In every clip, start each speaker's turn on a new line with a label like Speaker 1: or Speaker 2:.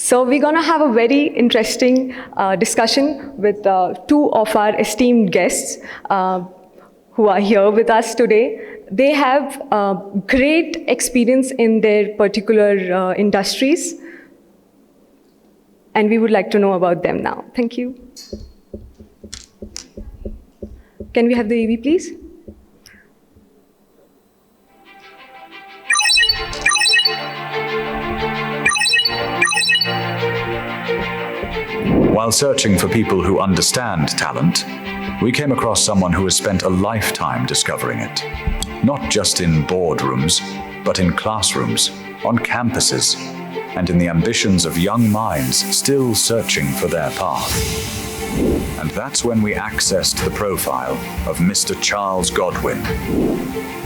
Speaker 1: So we're going to have a very interesting discussion with two of our esteemed guests who are here with us today. They have great experience in their particular industries, and we would like to know about them now. Thank you. Can we have the AV, please?
Speaker 2: While searching for people who understand talent, we came across someone who has spent a lifetime discovering it. Not just in boardrooms, but in classrooms, on campuses, and in the ambitions of young minds still searching for their path. And that's when we accessed the profile of Mr. Charles Godwin,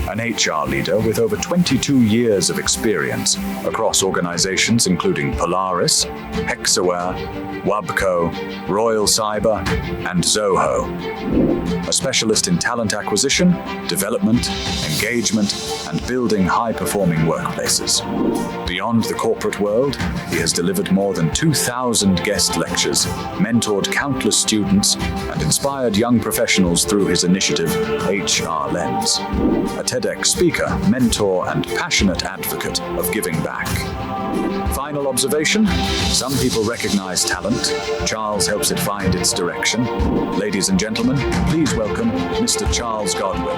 Speaker 2: an HR leader with over 22 years of experience across organizations including Polaris, Hexaware, Wabco, Royal Cyber, and Zoho. A specialist in talent acquisition, development, engagement, and building high-performing workplaces. Beyond the corporate world, he has delivered more than 2,000 guest lectures, mentored countless students, and inspired young professionals through his initiative, HR Lens. A TEDx speaker, mentor, and passionate advocate of giving back. Final observation: some people recognize talent. Charles helps it find its direction. Ladies and gentlemen, please welcome Mr. Charles Godwin.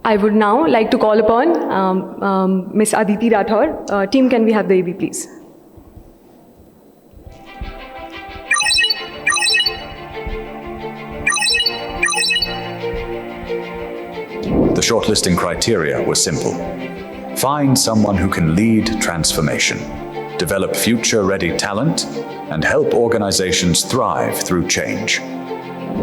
Speaker 1: I would now like to call upon Ms. Aditi Rathore. Team, can we have the AV, please?
Speaker 2: The shortlisting criteria was simple. Find someone who can lead transformation, develop future-ready talent, and help organizations thrive through change.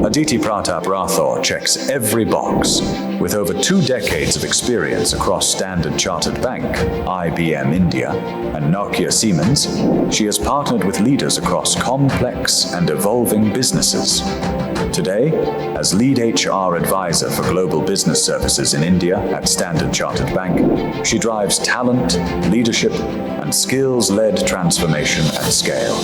Speaker 2: Aditi Pratap Rathore checks every box. With over 2 decades of experience across Standard Chartered Bank, IBM India, and Nokia Siemens, she has partnered with leaders across complex and evolving businesses. Today, as lead HR advisor for global business services in India at Standard Chartered Bank, she drives talent, leadership, and skills-led transformation at scale.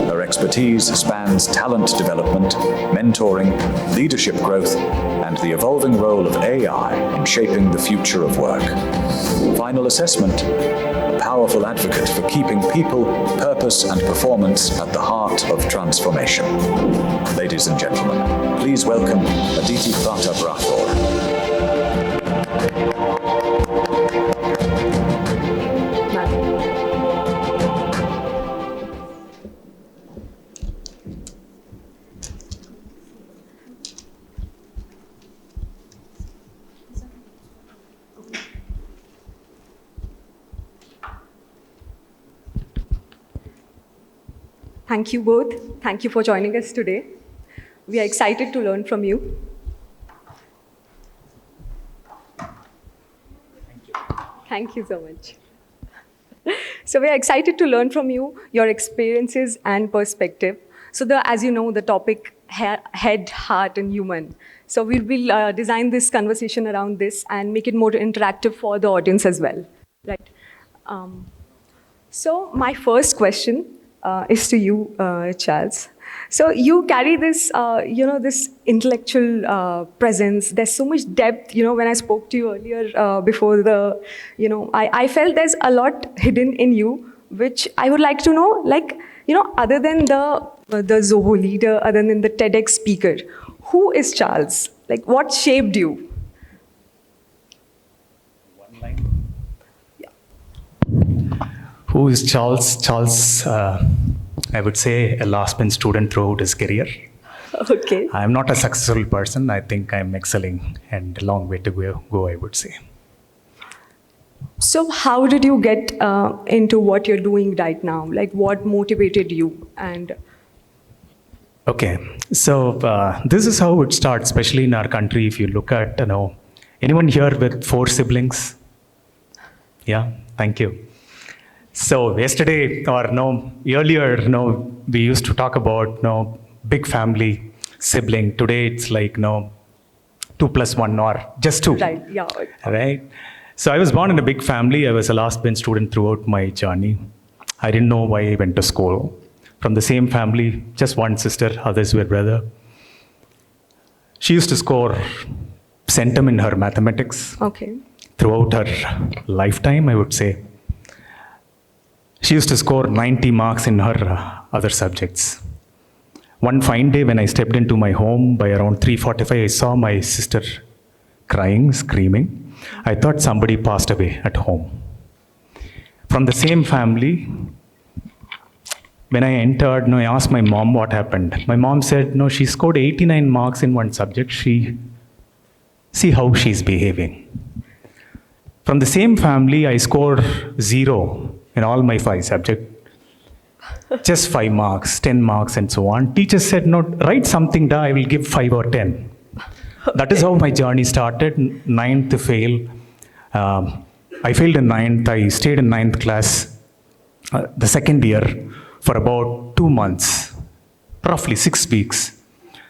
Speaker 2: Her expertise spans talent development, mentoring, leadership growth, and the evolving role of AI in shaping the future of work. Final assessment: a powerful advocate for keeping people, purpose, and performance at the heart of transformation. Ladies and gentlemen, please welcome Aditi Pratap Rathore.
Speaker 1: Thank you both. Thank you for joining us today. We are excited to learn from you.
Speaker 3: Thank you.
Speaker 1: Thank you so much. So we are excited to learn from you, your experiences and perspective. So as you know, the topic head, heart, and human. So we will design this conversation around this and make it more interactive for the audience as well. Right. So my first question is to you, Charles. So you carry this, this intellectual presence. There's so much depth. When I spoke to you earlier before I felt there's a lot hidden in you, which I would like to know. Other than the Zoho leader, other than the TEDx speaker, who is Charles? What shaped you?
Speaker 3: One line. Who is Charles? Charles, I would say, a last-bench student throughout his career.
Speaker 1: Okay.
Speaker 3: I'm not a successful person. I think I'm excelling and a long way to go, I would say.
Speaker 1: So how did you get into what you're doing right now? What motivated you?
Speaker 3: Okay, so this is how it starts, especially in our country. If you look at, anyone here with 4 siblings? Yeah, thank you. So yesterday, or earlier, we used to talk about big family, sibling. Today it's like, 2 plus 1 or just 2.
Speaker 1: Right. Yeah.
Speaker 3: Right? So I was born in a big family. I was a last bench student throughout my journey. I didn't know why I went to school. From the same family, just one sister, others were brother. She used to score centum in her mathematics
Speaker 1: Okay.
Speaker 3: throughout her lifetime, I would say. She used to score 90 marks in her other subjects. One fine day when I stepped into my home by around 3:45, I saw my sister crying, screaming. I thought somebody passed away at home. From the same family, when I entered, I asked my mom what happened. My mom said, she scored 89 marks in one subject. See how she's behaving. From the same family, I scored 0 in all my 5 subjects. Just 5 marks, 10 marks, and so on. Teacher said, write something down, I will give 5 or 10. That is how my journey started. 9th fail. I failed in 9th. I stayed in 9th class the second year for about 2 months, roughly 6 weeks.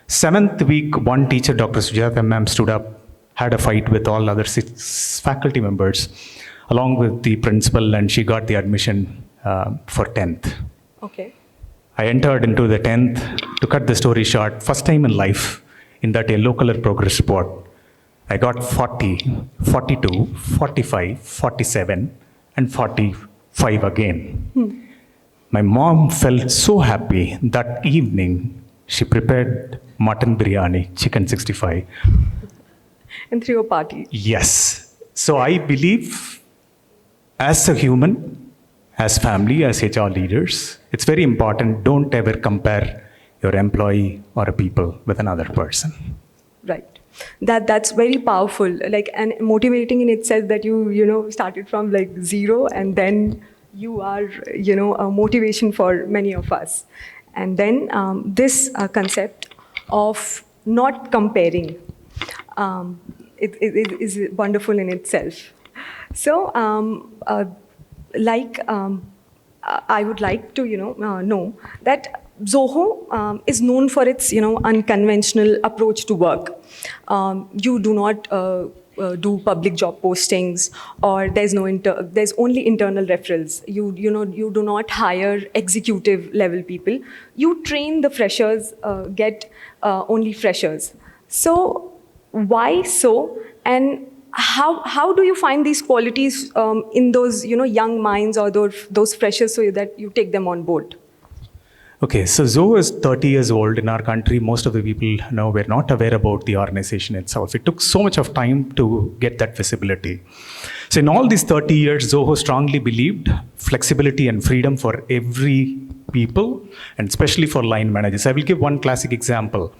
Speaker 3: 7th week, one teacher, Dr. Sujata ma'am, stood up, had a fight with all other 6 faculty members, along with the principal, and she got the admission for 10th.
Speaker 1: Okay.
Speaker 3: I entered into the 10th. To cut the story short, first time in life, in that yellow color progress report, I got 40, 42, 45, 47, and 45 again. My mom felt so happy. That evening, she prepared mutton biryani, chicken 65.
Speaker 1: And threw a party.
Speaker 3: Yes. So I believe, as a human, as family, as HR leaders, it's very important, don't ever compare your employee or a people with another person.
Speaker 1: Right. That's very powerful, like, and motivating in itself that you started from like 0, and then you are a motivation for many of us. And then this concept of not comparing, it is wonderful in itself. So I would like to know that Zoho is known for its unconventional approach to work. You do not do public job postings, or there's only internal referrals. You do not hire executive level people. You train the freshers, get only freshers. So why so? And how do you find these qualities in those young minds or those freshers, so that you take them on board?
Speaker 3: Okay, so Zoho is 30 years old in our country. Most of the people were not aware about the organization itself. It took so much of time to get that visibility. So in all these 30 years, Zoho strongly believed flexibility and freedom for every people, and especially for line managers. I will give one classic example.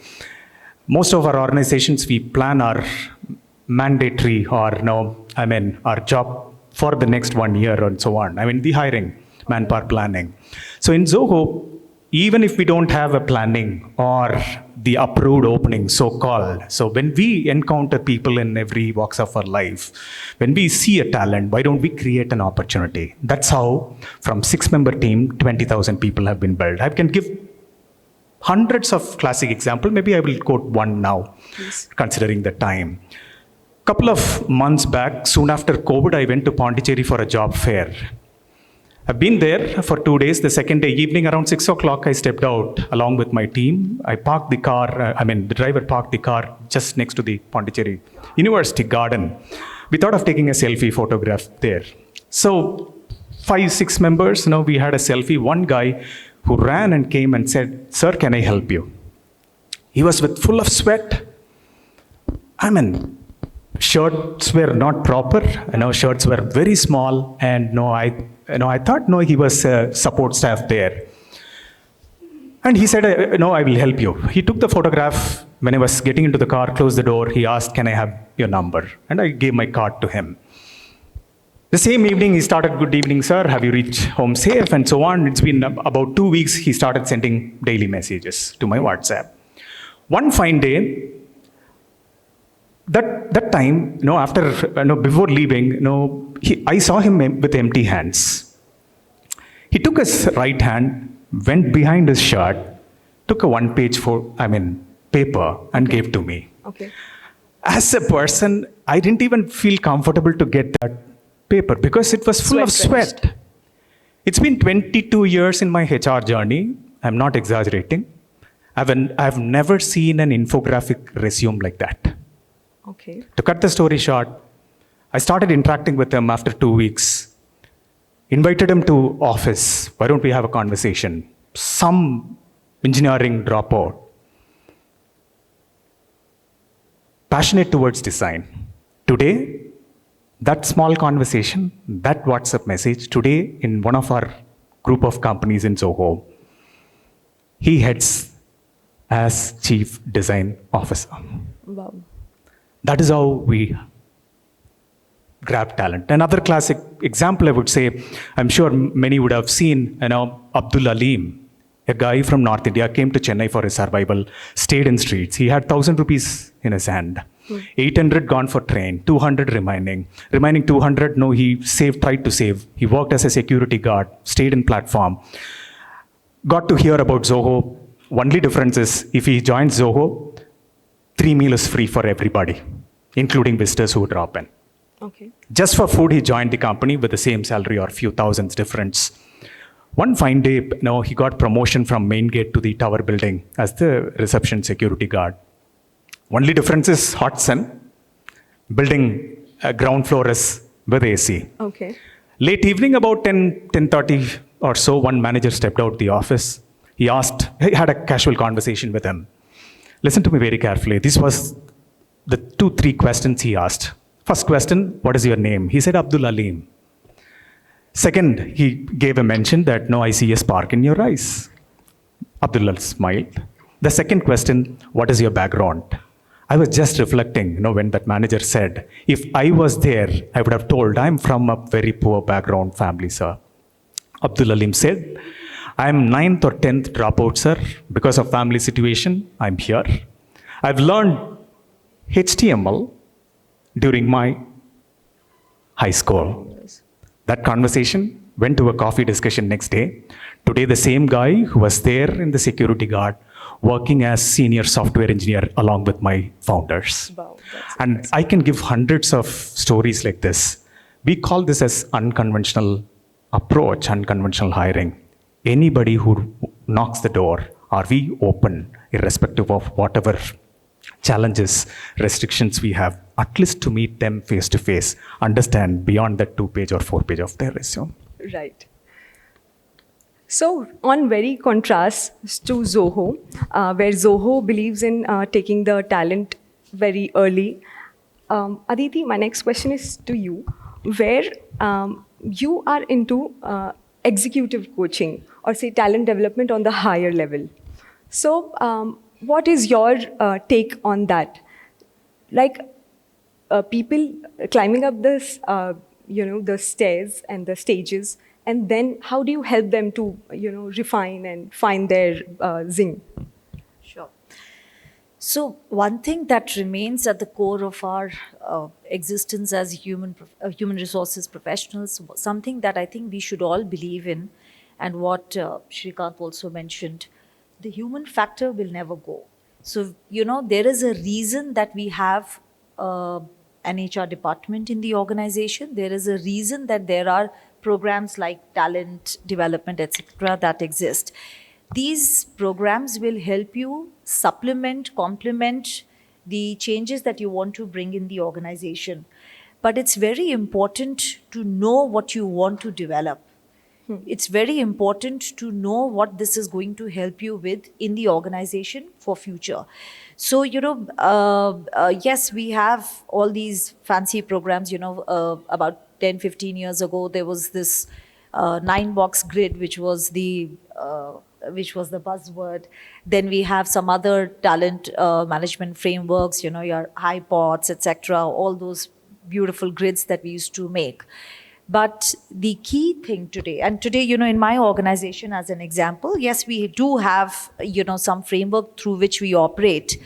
Speaker 3: Most of our organizations, we plan our mandatory or our job for the next 1 year and so on. The hiring, manpower planning. So in Zoho, even if we don't have a planning or the approved opening, so-called, so when we encounter people in every walks of our life, when we see a talent, why don't we create an opportunity? That's how from 6-member team, 20,000 people have been built. I can give hundreds of classic examples. Maybe I will quote one now,
Speaker 1: Please.
Speaker 3: Considering the time. Couple of months back, soon after COVID, I went to Pondicherry for a job fair. I've been there for 2 days. The second day evening around 6 o'clock, I stepped out along with my team. I parked the car, the driver parked the car just next to the Pondicherry University garden. We thought of taking a selfie photograph there. So 5-6 members, we had a selfie. One guy who ran and came and said, "Sir, can I help you?" He was full of sweat. Shirts were not proper. Shirts were very small, and I thought he was support staff there. And he said, "I will help you." He took the photograph. When I was getting into the car, closed the door, he asked, "Can I have your number?" And I gave my card to him. The same evening, he started, "Good evening, sir. Have you reached home safe?" and so on. It's been about 2 weeks. He started sending daily messages to my WhatsApp. One fine day, that time, after, before leaving, I saw him with empty hands. He took his right hand, went behind his shirt, took a one-page paper and gave to me.
Speaker 1: Okay.
Speaker 3: As a person, I didn't even feel comfortable to get that paper because it was full of
Speaker 1: Sweat-drenched.
Speaker 3: sweat. It's been 22 years in my HR journey. I'm not exaggerating. I've never seen an infographic resume like that.
Speaker 1: Okay.
Speaker 3: To cut the story short, I started interacting with him after 2 weeks. Invited him to office. Why don't we have a conversation? Some engineering dropout. Passionate towards design. Today, that small conversation, that WhatsApp message, today in one of our group of companies in Zoho, he heads as Chief Design Officer.
Speaker 1: Wow.
Speaker 3: That is how we grab talent. Another classic example I would say, I'm sure many would have seen, Abdul Aleem, a guy from North India, came to Chennai for his survival, stayed in streets. He had 1,000 rupees in his hand. 800 gone for train, 200 remaining. Remaining 200, no, he tried to save. He worked as a security guard, stayed in platform. Got to hear about Zoho. Only difference is, if he joins Zoho, 3 meals is free for everybody, including visitors who drop in.
Speaker 1: Okay.
Speaker 3: Just for food, he joined the company with the same salary or few thousands difference. One fine day, he got promotion from main gate to the tower building as the reception security guard. Only difference is hot sun, building ground floor is with AC.
Speaker 1: Okay.
Speaker 3: Late evening, about 10:30 or so, one manager stepped out the office. He had a casual conversation with him. Listen to me very carefully. This was the 2-3 questions he asked. First question, what is your name? He said, Abdul Aleem. Second, he gave a mention that, no, I see a spark in your eyes. Abdullah smiled. The second question, what is your background? I was just reflecting, when that manager said, if I was there, I would have told, I'm from a very poor background family, sir. Abdul Aleem said, I'm 9th or 10th dropout, sir. Because of family situation, I'm here. I've learned HTML during my high school. That conversation went to a coffee discussion next day. Today, the same guy who was there in the security guard, working as senior software engineer along with my founders.
Speaker 1: Wow, that's
Speaker 3: And
Speaker 1: impressive.
Speaker 3: I can give hundreds of stories like this. We call this as unconventional approach, unconventional hiring. Anybody who knocks the door, are we open, irrespective of whatever challenges, restrictions we have, at least to meet them face to face, understand beyond that 2-page or 4-page of their resume.
Speaker 1: Right. So, on very contrast to Zoho, where Zoho believes in taking the talent very early, Aditi, my next question is to you, where you are into executive coaching or say talent development on the higher level. So, what is your take on that? Like people climbing up this, the stairs and the stages, and then how do you help them to, refine and find their zing?
Speaker 4: Sure. So one thing that remains at the core of our existence as human resources professionals, something that I think we should all believe in, and what Shrikant also mentioned, the human factor will never go. So, there is a reason that we have an HR department in the organization. There is a reason that there are programs like talent development, etc., that exist. These programs will help you supplement, complement the changes that you want to bring in the organization. But it's very important to know what you want to develop. It's very important to know what this is going to help you with in the organization for future. So, yes, we have all these fancy programs, about 10, 15 years ago, there was this 9-box grid, which was the buzzword. Then we have some other talent management frameworks, your HighPods, etc., all those beautiful grids that we used to make. But the key thing today, in my organization as an example, yes, we do have, some framework through which we operate,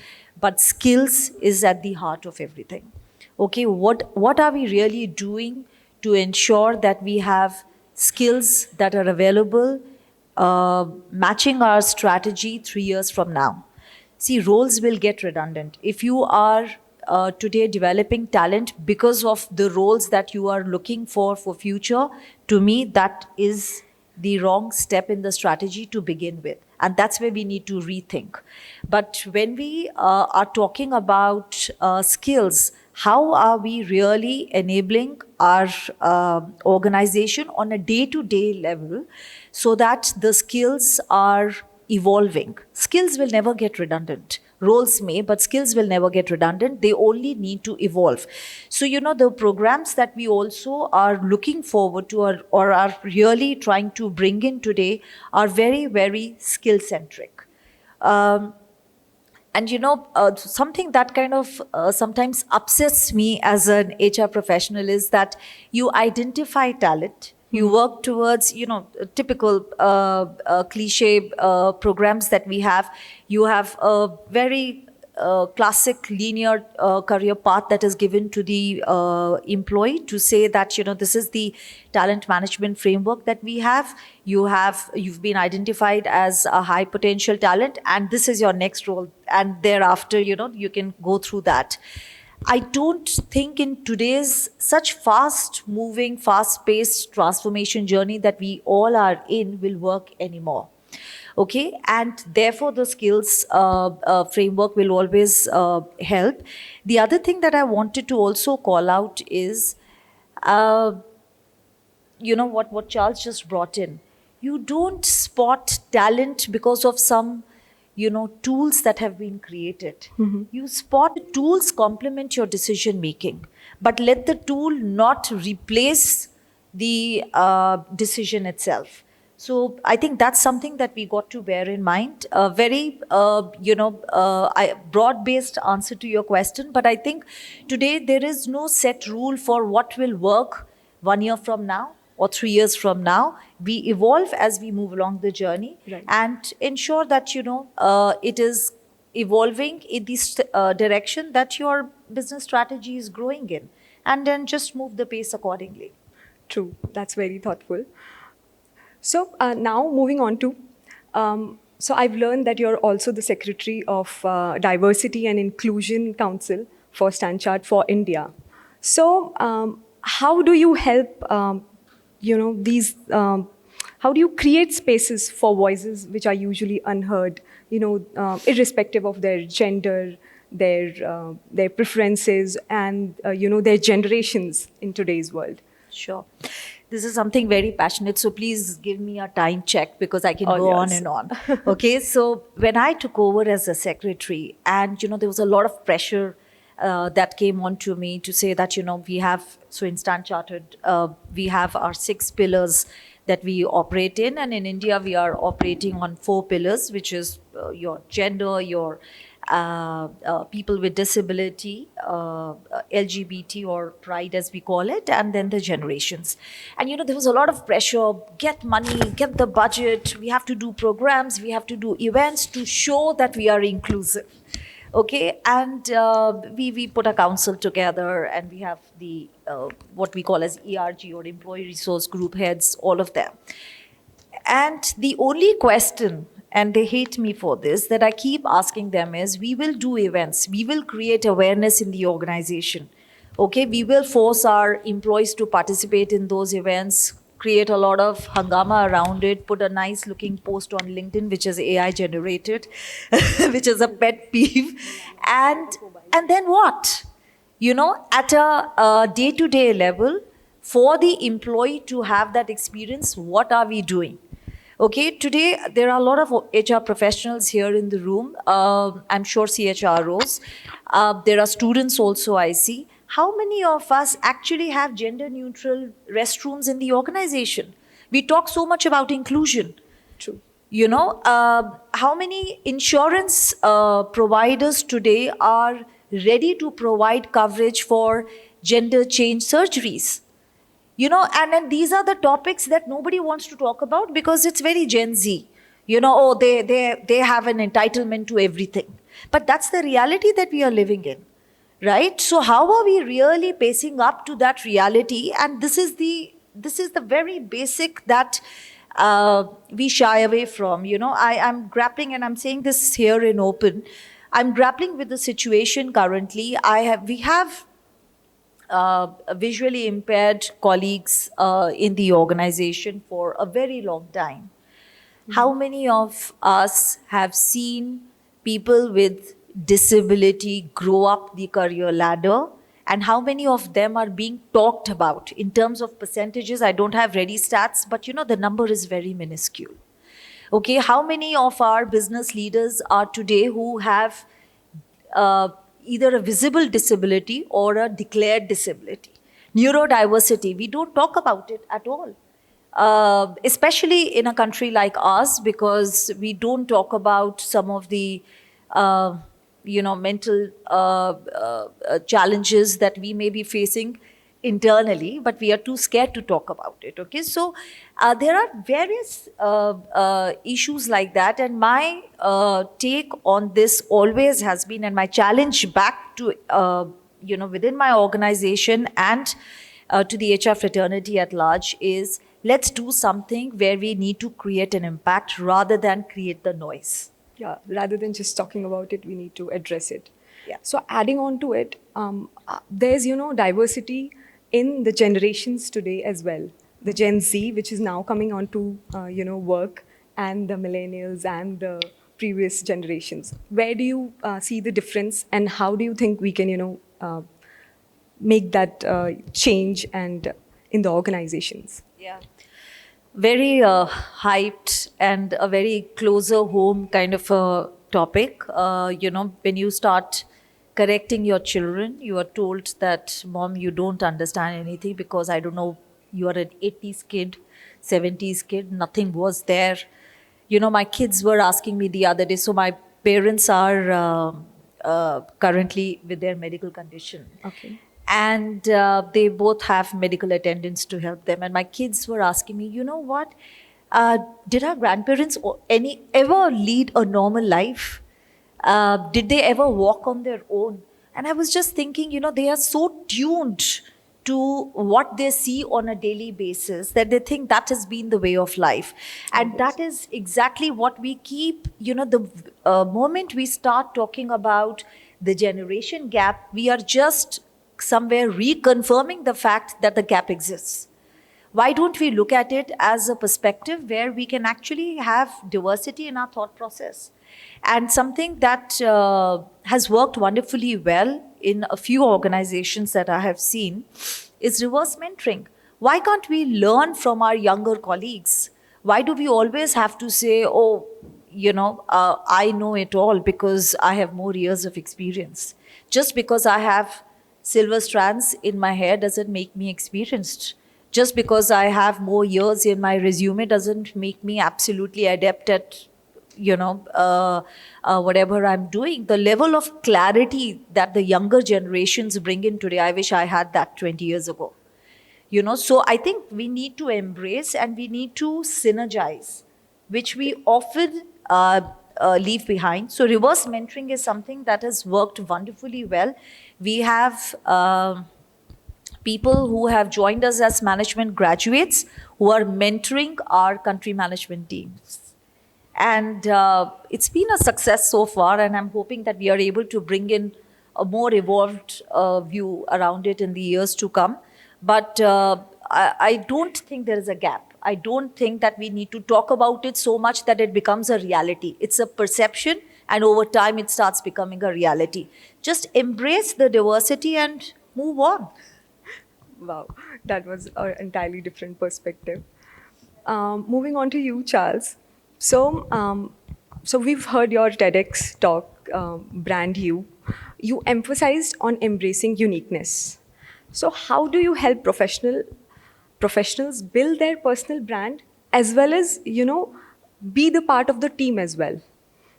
Speaker 4: but skills is at the heart of everything. Okay, what are we really doing to ensure that we have skills that are available, matching our strategy 3 years from now? See, roles will get redundant. If you are today developing talent because of the roles that you are looking for future, to me, that is the wrong step in the strategy to begin with. And that's where we need to rethink. But when we are talking about skills, how are we really enabling our organization on a day-to-day level so that the skills are evolving? Skills will never get redundant. Roles may, but skills will never get redundant. They only need to evolve. So, the programs that we also are looking forward to or are really trying to bring in today are very, very skill-centric. And something that kind of sometimes upsets me as an HR professional is that you identify talent, you work towards, typical cliche programs that we have. You have a very classic linear career path that is given to the employee to say that, this is the talent management framework that we have. You've been identified as a high potential talent, and this is your next role. And thereafter, you can go through that. I don't think in today's such fast-moving, fast-paced transformation journey that we all are in will work anymore. Okay, and therefore the skills framework will always help. The other thing that I wanted to also call out is, what Charles just brought in. You don't spot talent because of some tools that have been created. You spot tools complement your decision making, but let the tool not replace the decision itself. So I think that's something that we got to bear in mind. A very, broad-based answer to your question, but I think today there is no set rule for what will work 1 year from now or 3 years from now. We evolve as we move along the journey,
Speaker 1: right,
Speaker 4: and ensure that, it is evolving in this direction that your business strategy is growing in, and then just move the pace accordingly.
Speaker 1: True. That's very thoughtful. So now moving on to, so I've learned that you're also the Secretary of Diversity and Inclusion Council for Stanchart for India. So how do you help, how do you create spaces for voices which are usually unheard, irrespective of their gender, their preferences, and, their generations in today's world?
Speaker 4: Sure. This is something very passionate, so please give me a time check because I can go on and on. Okay, so when I took over as a secretary, and there was a lot of pressure that came onto me to say that we have, so in Stan Chartered, we have our 6 pillars that we operate in, and in India we are operating on 4 pillars, which is your gender, your people with disability, LGBT or pride as we call it, and then the generations. And there was a lot of pressure, get money, get the budget, we have to do programs, we have to do events to show that we are inclusive. Okay, and we put a council together, and we have the what we call as ERG or Employee Resource Group heads, all of them. And the only question, and they hate me for this, that I keep asking them is, we will do events, we will create awareness in the organization. Okay, we will force our employees to participate in those events, create a lot of hangama around it, put a nice looking post on LinkedIn, which is AI generated, which is a pet peeve. And then what? At a day-to-day level, for the employee to have that experience, what are we doing? Okay, today there are a lot of HR professionals here in the room. I'm sure CHROs. There are students also, I see. How many of us actually have gender neutral restrooms in the organization? We talk so much about inclusion.
Speaker 1: True.
Speaker 4: How many insurance providers today are ready to provide coverage for gender change surgeries? And then these are the topics that nobody wants to talk about because it's very Gen Z. They have an entitlement to everything. But that's the reality that we are living in, right? So how are we really pacing up to that reality? And this is the very basic that we shy away from. I'm grappling, and I'm saying this here in open. I'm grappling with the situation currently. We have visually impaired colleagues in the organization for a very long time. How many of us have seen people with disability grow up the career ladder? And how many of them are being talked about in terms of percentages? I don't have ready stats, but the number is very minuscule. Okay, how many of our business leaders are today who have either a visible disability or a declared disability? Neurodiversity, we don't talk about it at all. Especially in a country like ours, because we don't talk about some of the mental challenges that we may be facing internally, but we are too scared to talk about it. Okay, so there are various issues like that, and my take on this always has been, and my challenge back to within my organization and to the HR fraternity at large is, let's do something where we need to create an impact rather than create the noise.
Speaker 1: Yeah, rather than just talking about it, we need to address it.
Speaker 4: Yeah.
Speaker 1: So adding on to it, there's, diversity in the generations today as well. The Gen Z, which is now coming on to, work, and the millennials and the previous generations. Where do you see the difference, and how do you think we can, make that change and in the organizations?
Speaker 4: Yeah. Very hyped and a very closer home kind of a topic. When you start correcting your children, you are told that, Mom, you don't understand anything because I don't know, you are an 80s kid, 70s kid, nothing was there. My kids were asking me the other day, so my parents are currently with their medical condition.
Speaker 1: Okay.
Speaker 4: And they both have medical attendants to help them. And my kids were asking me, you know what? Did our grandparents ever lead a normal life? Did they ever walk on their own? And I was just thinking, they are so tuned to what they see on a daily basis that they think that has been the way of life. And that is exactly what we keep, the moment we start talking about the generation gap, we are just somewhere reconfirming the fact that the gap exists. Why don't we look at it as a perspective where we can actually have diversity in our thought process? And something that has worked wonderfully well in a few organizations that I have seen is reverse mentoring. Why can't we learn from our younger colleagues? Why do we always have to say, I know it all because I have more years of experience? Just because I have silver strands in my hair doesn't make me experienced. Just because I have more years in my resume doesn't make me absolutely adept at, whatever I'm doing. The level of clarity that the younger generations bring in today, I wish I had that 20 years ago. So I think we need to embrace and we need to synergize, which we often leave behind. So reverse mentoring is something that has worked wonderfully well. We have people who have joined us as management graduates who are mentoring our country management teams. And it's been a success so far, and I'm hoping that we are able to bring in a more evolved view around it in the years to come. But I don't think there is a gap. I don't think that we need to talk about it so much that it becomes a reality. It's a perception, and over time it starts becoming a reality. Just embrace the diversity and move on.
Speaker 1: Wow, that was an entirely different perspective. Moving on to you, Charles. So we've heard your TEDx talk, Brand You. You emphasized on embracing uniqueness. So how do you help professionals build their personal brand as well as, be the part of the team as well,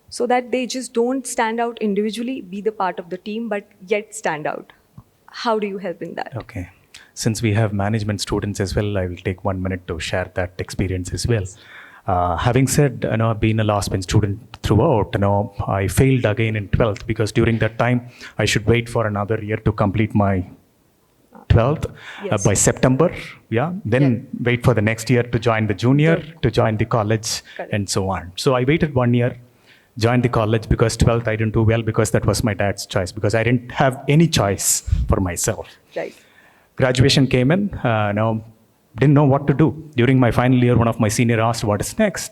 Speaker 1: so that they just don't stand out individually, be the part of the team, but yet stand out? How do you help in that?
Speaker 3: Okay. Since we have management students as well, I will take 1 minute to share that experience as well. Having said, I've been a last bench student throughout. I failed again in 12th because during that time I should wait for another year to complete my 12th
Speaker 4: Yes.
Speaker 3: by September. Yeah. Then wait for the next year to join the junior, to join the college,
Speaker 1: Correct.
Speaker 3: and so on. So I waited 1 year, joined the college because 12th I didn't do well because that was my dad's choice, because I didn't have any choice for myself.
Speaker 1: Right.
Speaker 3: Graduation came in, didn't know what to do. During my final year, one of my senior asked, what is next?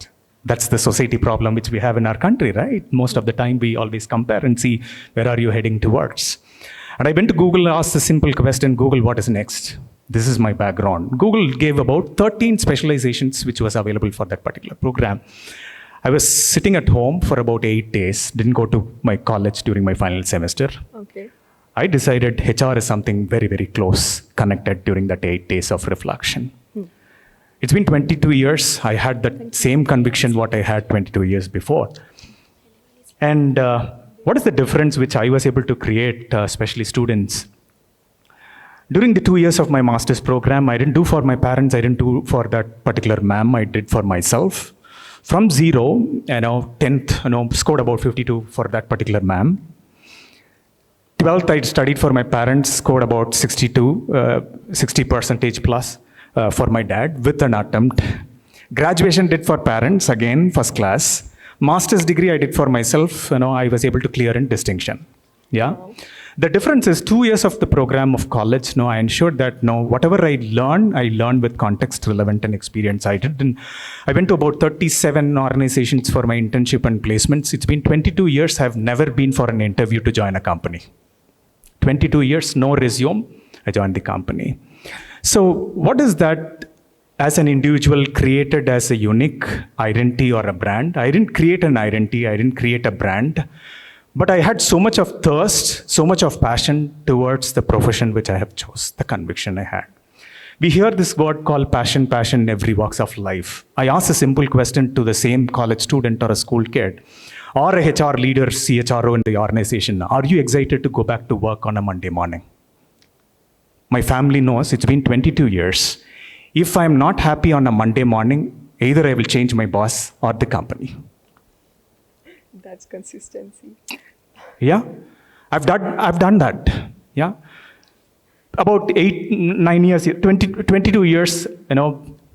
Speaker 3: That's the society problem which we have in our country, right? Most of the time we always compare and see where are you heading towards. And I went to Google and asked the simple question, Google, what is next? This is my background. Google gave about 13 specializations which was available for that particular program. I was sitting at home for about 8 days, didn't go to my college during my final semester.
Speaker 1: Okay.
Speaker 3: I decided HR is something very, very close connected during that 8 days of reflection. It's been 22 years. I had that same conviction what I had 22 years before. And what is the difference which I was able to create, especially students? During the 2 years of my master's program, I didn't do for my parents, I didn't do for that particular ma'am, I did for myself. From zero, 10th, scored about 52 for that particular ma'am. 12th, I studied for my parents, scored about 60% plus for my dad with an attempt. Graduation did for parents, again, first class. Master's degree I did for myself, I was able to clear in distinction. Yeah. The difference is 2 years of the program of college, I ensured that whatever I learned with context, relevant and experience. I went to about 37 organizations for my internship and placements. It's been 22 years. I've never been for an interview to join a company. 22 years, no resume, I joined the company. So what is that as an individual created as a unique identity or a brand? I didn't create an identity, I didn't create a brand, but I had so much of thirst, so much of passion towards the profession which I have chose, the conviction I had. We hear this word called passion in every walks of life. I ask a simple question to the same college student or a school kid, or a HR leader, CHRO in the organization, are you excited to go back to work on a Monday morning? My family knows it's been 22 years. If I'm not happy on a Monday morning, either I will change my boss or the company.
Speaker 1: That's consistency.
Speaker 3: Yeah, I've done that. Yeah, about 8-9 years, 22 years.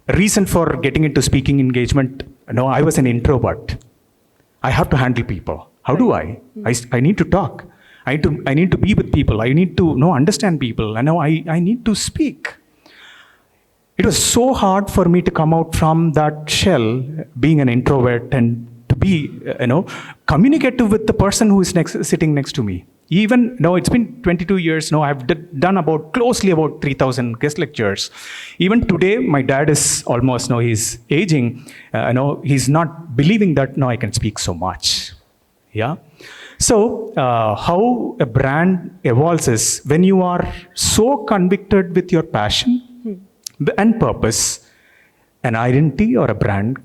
Speaker 3: Reason for getting into speaking engagement. I was an introvert. I have to handle people. How do I? I need to talk. I need to be with people. I need to understand people. I need to speak. It was so hard for me to come out from that shell, being an introvert, and to be, communicative with the person who is sitting next to me. Even, it's been 22 years now, I've done closely about 3,000 guest lectures. Even today, my dad is almost, he's aging, he's not believing that, I can speak so much. Yeah. So, how a brand evolves is when you are so convicted with your passion and purpose, an identity or a brand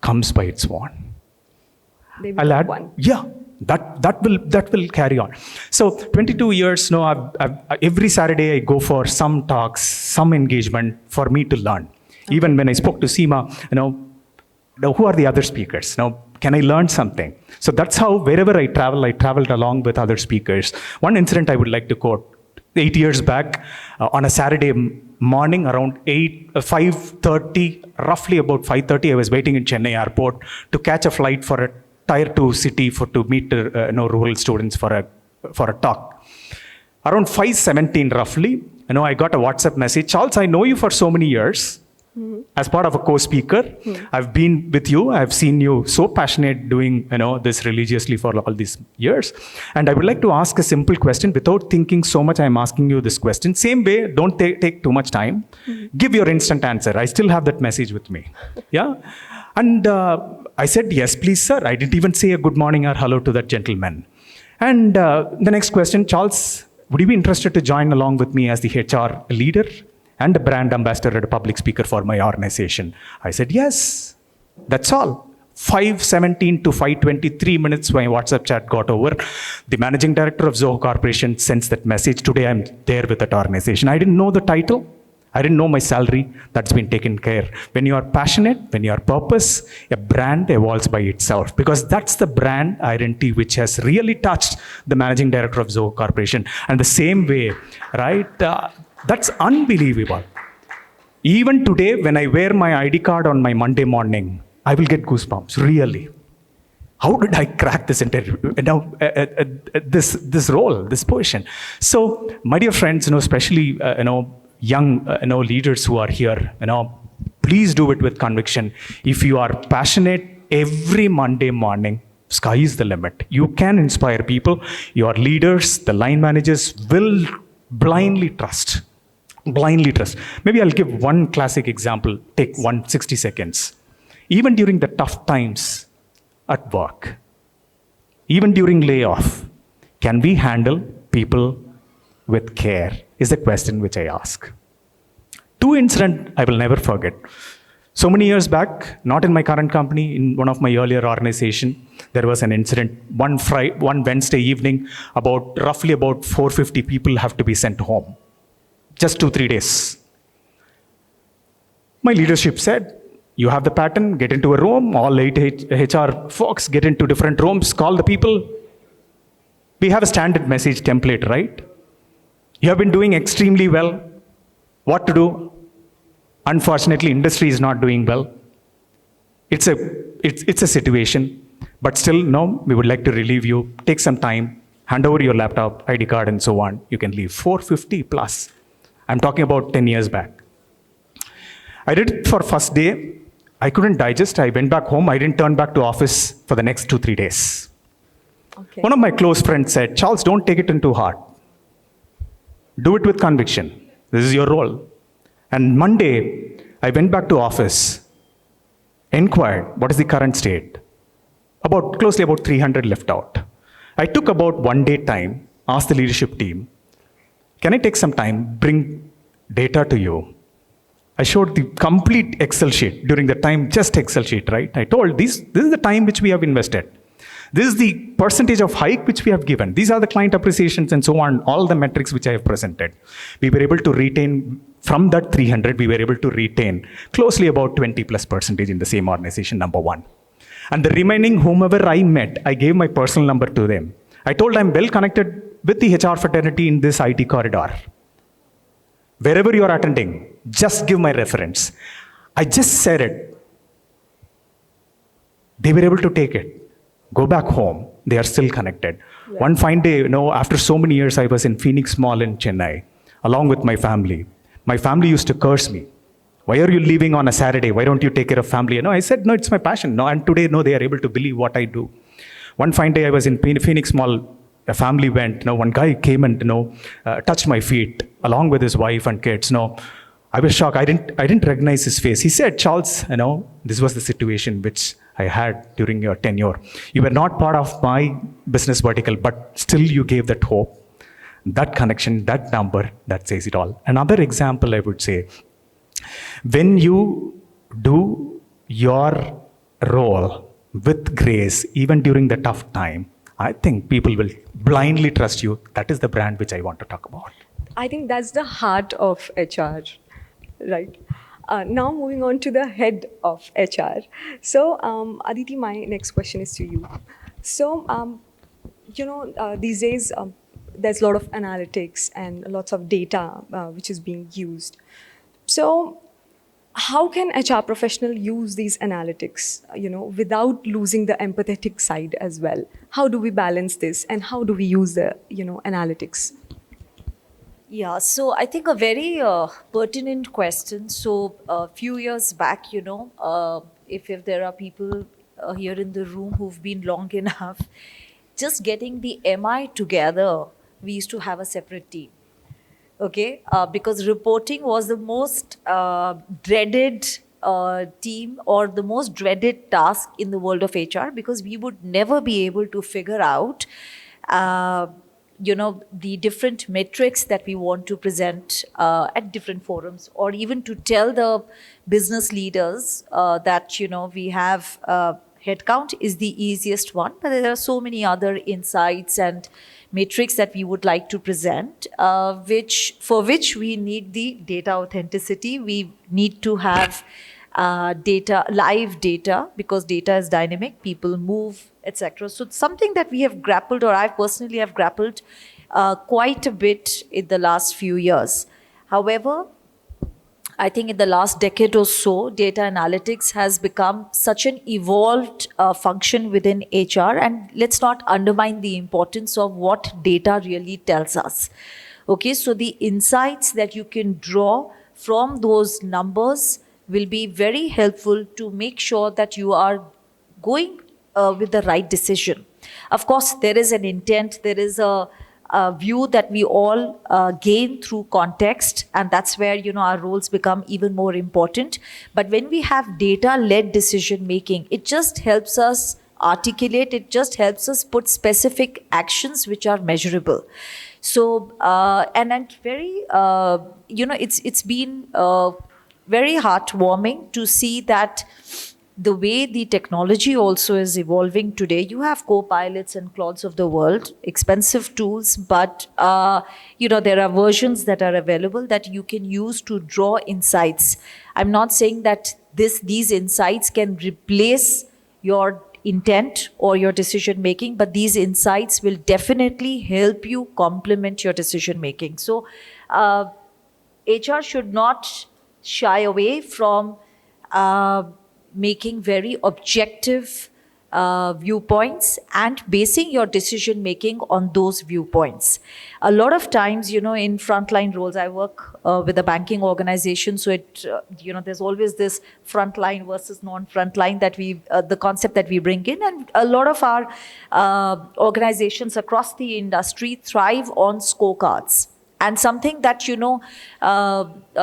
Speaker 3: comes by its own.
Speaker 1: They
Speaker 3: I'll add
Speaker 1: one.
Speaker 3: Yeah, that will carry on. So 22 years now. Every Saturday I go for some talks, some engagement for me to learn. Okay. Even when I spoke to Seema, who are the other speakers? Can I learn something? So that's how wherever I traveled along with other speakers. One incident I would like to quote. 8 years back, on a Saturday morning around 5:30, roughly about 5:30, I was waiting in Chennai airport to catch a flight for a tier 2 city to meet rural students for a talk. Around 5:17 roughly, I got a WhatsApp message. Charles, I know you for so many years. As part of a co-speaker, I've been with you. I've seen you so passionate doing this religiously for all these years. And I would like to ask a simple question. Without thinking so much, I'm asking you this question. Same way, don't take too much time. Give your instant answer. I still have that message with me. Yeah. And I said, yes, please, sir. I didn't even say a good morning or hello to that gentleman. And the next question, Charles, would you be interested to join along with me as the HR leader and a brand ambassador and a public speaker for my organization? I said, yes, that's all. 5:17 to 5:23 minutes, my WhatsApp chat got over. The managing director of Zoho Corporation sends that message. Today, I'm there with that organization. I didn't know the title. I didn't know my salary. That's been taken care. When you are passionate, when you are purpose, a brand evolves by itself, because that's the brand identity which has really touched the managing director of Zoho Corporation. And the same way, right? That's unbelievable. Even today, when I wear my ID card on my Monday morning, I will get goosebumps, really. How did I crack this interview? This role, this position? So, my dear friends, especially young leaders who are here, please do it with conviction. If you are passionate, every Monday morning, sky is the limit. You can inspire people. Your leaders, the line managers, will blindly trust. Blindly trust. Maybe I'll give one classic example. Take 60 seconds. Even during the tough times at work, even during layoff, can we handle people with care? Is the question which I ask. Two incidents I will never forget. So many years back, not in my current company, in one of my earlier organization, there was an incident. One Wednesday evening, roughly about 450 people have to be sent home. Just 2-3 days. My leadership said, you have the pattern, get into a room, all 8 HR folks get into different rooms, call the people. We have a standard message template, right? You have been doing extremely well. What to do? Unfortunately, industry is not doing well. It's a situation, but still, no, we would like to relieve you. Take some time, hand over your laptop, ID card, and so on. You can leave. 450 plus. I'm talking about 10 years back. I did it for first day. I couldn't digest. I went back home. I didn't turn back to office for the next 2-3 days.
Speaker 1: Okay.
Speaker 3: One of my close friends said, Charles, don't take it into heart. Do it with conviction. This is your role. And Monday, I went back to office, inquired, what is the current state? Closely about 300 left out. I took about 1 day time, asked the leadership team, can I take some time, bring data to you? I showed the complete Excel sheet during the time, just Excel sheet, right? I told this is the time which we have invested. This is the percentage of hike which we have given. These are the client appreciations and so on, all the metrics which I have presented. We were able to retain, from that 300, we were able to retain closely about 20+% in the same organization, number one. And the remaining, whomever I met, I gave my personal number to them. I told I'm well connected with the HR fraternity in this IT corridor. Wherever you are attending, just give my reference. I just said it. They were able to take it. Go back home. They are still connected. Yeah. One fine day, after so many years, I was in Phoenix Mall in Chennai, along with my family. My family used to curse me. Why are you leaving on a Saturday? Why don't you take care of family? I said, no, it's my passion. No, and today, they are able to believe what I do. One fine day, I was in Phoenix Mall. A family went, one guy came and, touched my feet along with his wife and kids. I was shocked. I didn't recognize his face. He said, Charles, this was the situation which I had during your tenure. You were not part of my business vertical, but still you gave that hope, that connection, that number, that says it all. Another example, I would say, when you do your role with grace, even during the tough time, I think people will blindly trust you. That is the brand which I want to talk about.
Speaker 1: I think that's the heart of HR, right? Now moving on to the head of HR. So Aditi, my next question is to you. So, these days there's a lot of analytics and lots of data which is being used. So how can HR professional use these analytics, without losing the empathetic side as well? How do we balance this, and how do we use the, analytics?
Speaker 4: Yeah, so I think a very pertinent question. So a few years back, if there are people here in the room who've been long enough, just getting the MI together, we used to have a separate team. Okay, because reporting was the most dreaded team or the most dreaded task in the world of HR, because we would never be able to figure out, the different metrics that we want to present at different forums, or even to tell the business leaders that, we have headcount is the easiest one, but there are so many other insights and matrix that we would like to present, for which we need the data authenticity. We need to have live data, because data is dynamic, people move, etc. So it's something that we have grappled, or I personally have grappled quite a bit in the last few years. However, I think in the last decade or so, data analytics has become such an evolved function within HR, and let's not undermine the importance of what data really tells us. Okay, so the insights that you can draw from those numbers will be very helpful to make sure that you are going with the right decision. Of course, there is an intent, there is a view that we all gain through context, and that's where our roles become even more important. But when we have data-led decision making, it just helps us articulate, it just helps us put specific actions which are measurable. So and very it's been very heartwarming to see that the way the technology also is evolving today. You have co-pilots and Claudes of the world, expensive tools, but there are versions that are available that you can use to draw insights. I'm not saying that these insights can replace your intent or your decision making, but these insights will definitely help you complement your decision making. So HR should not shy away from making very objective viewpoints and basing your decision making on those viewpoints. A lot of times, in frontline roles, I work with a banking organization, so there's always this frontline versus non-frontline that the concept that we bring in, and a lot of our organizations across the industry thrive on scorecards. And something that,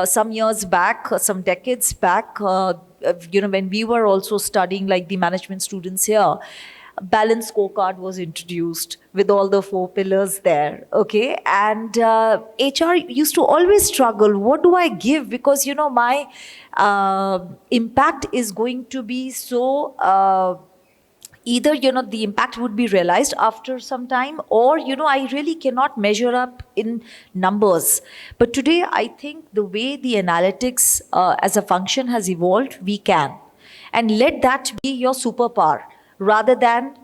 Speaker 4: some years back, some decades back, when we were also studying, like the management students here, balanced scorecard was introduced with all the 4 pillars there, okay? And HR used to always struggle, what do I give? Because, my impact is going to be so... either, the impact would be realized after some time, or, I really cannot measure up in numbers. But today, I think the way the analytics as a function has evolved, we can. And let that be your superpower, rather than,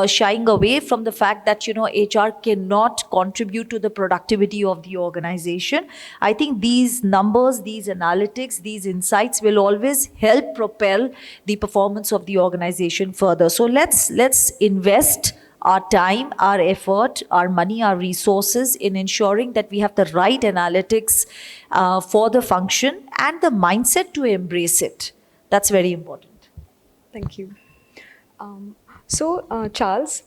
Speaker 4: shying away from the fact that, HR cannot contribute to the productivity of the organization. I think these numbers, these analytics, these insights will always help propel the performance of the organization further. So let's invest our time, our effort, our money, our resources in ensuring that we have the right analytics for the function and the mindset to embrace it. That's very important.
Speaker 1: Thank you. Charles,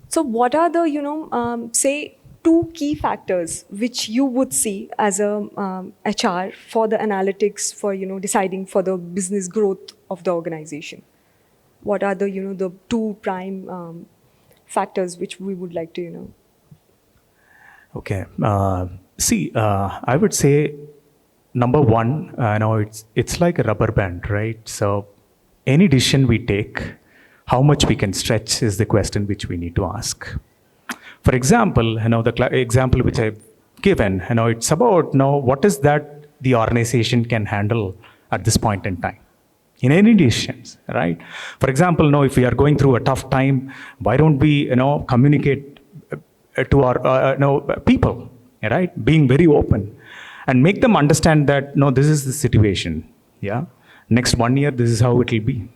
Speaker 1: so what are the, say, 2 key factors which you would see as a HR for the analytics for, deciding for the business growth of the organization? What are the, the 2 prime factors which we would like to,
Speaker 3: Okay. I would say, number 1, it's like a rubber band, right? So any decision we take, how much we can stretch is the question which we need to ask. For example, the example which I've given, it's about what is that the organization can handle at this point in time in any decisions, right? For example, if we are going through a tough time, why don't we communicate to our people, right? Being very open and make them understand that this is the situation. Yeah, next 1 year this is how it will be.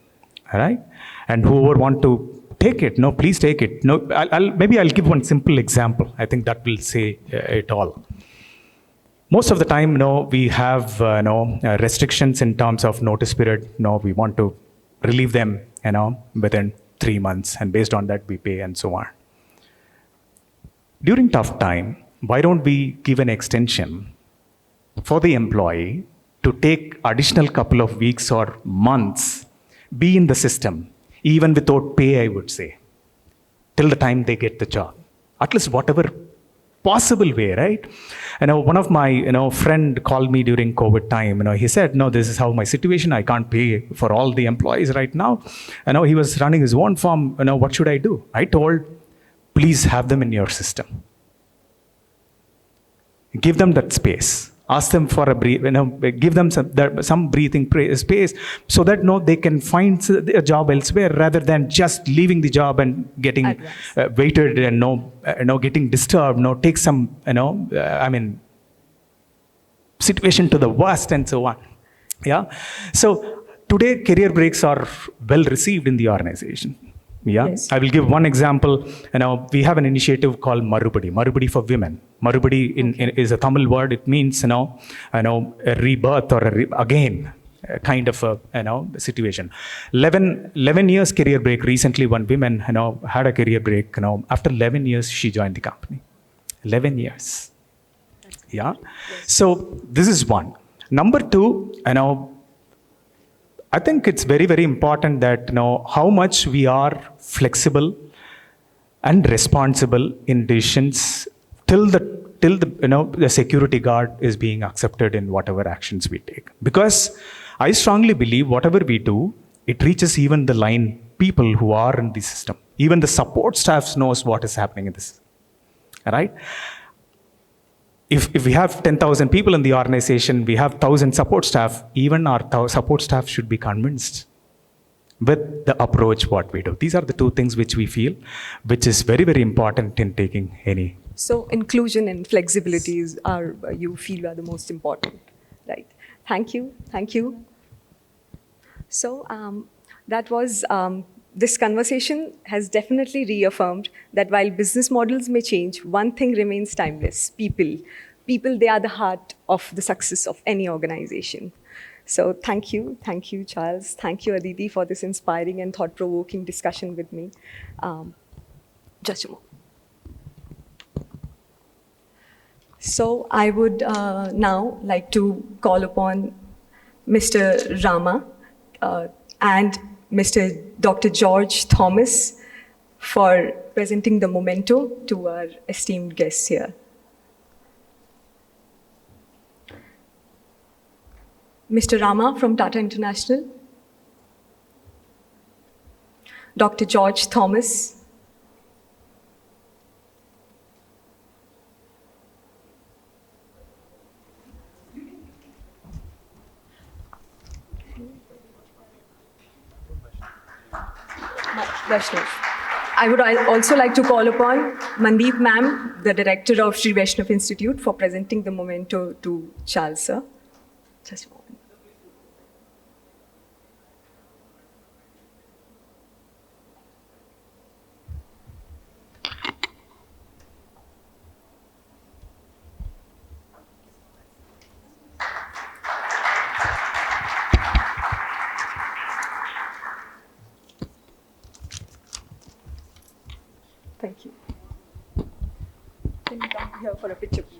Speaker 3: All right, and whoever want to take it, please take it. I'll give one simple example. I think that will say it all. Most of the time, we have restrictions in terms of notice period. We want to relieve them, within 3 months, and based on that we pay and so on. During tough time, why don't we give an extension for the employee to take additional couple of weeks or months, be in the system, even without pay, I would say, till the time they get the job. At least whatever possible way, right? One of my friend called me during COVID time. He said, this is how my situation, I can't pay for all the employees right now. He was running his own firm. What should I do? I told, please have them in your system. Give them that space. Ask them for a give them some breathing space, so that they can find a job elsewhere rather than just leaving the job and getting waited and getting disturbed. Take some situation to the worst and so on. Yeah. So today career breaks are well received in the organization. Yeah,
Speaker 1: Yes.
Speaker 3: I will give one example. We have an initiative called Marubadi. Marubadi for women. Marubadi is a Tamil word. It means a rebirth or again kind of a situation. 11 years career break. Recently, one woman had a career break. After 11 years, she joined the company. 11 years. Yeah. So this is one. Number two, I think it's very, very important that how much we are flexible and responsible in decisions till the security guard is being accepted in whatever actions we take. Because I strongly believe whatever we do, it reaches even the line people who are in the system. Even the support staff knows what is happening in this. Right? If we have 10,000 people in the organization, we have 1,000 support staff, even our support staff should be convinced with the approach what we do. These are the two things which we feel, which is very, very important in taking any.
Speaker 1: So inclusion and flexibility you feel are the most important, right? Thank you. So that was, this conversation has definitely reaffirmed that while business models may change, one thing remains timeless: people. People, they are the heart of the success of any organization. So thank you, Charles. Thank you, Aditi, for this inspiring and thought-provoking discussion with me. Just a moment. So I would now like to call upon Mr. Rama and Mr. Dr. George Thomas for presenting the memento to our esteemed guests here. Mr. Rama from Tata International, Dr. George Thomas, Vaishnav. I would also like to call upon Mandeep ma'am, the director of Sri Vaishnav Institute, for presenting the memento to Charles, sir. Just a moment. Thank you. Can you come here for a picture, please?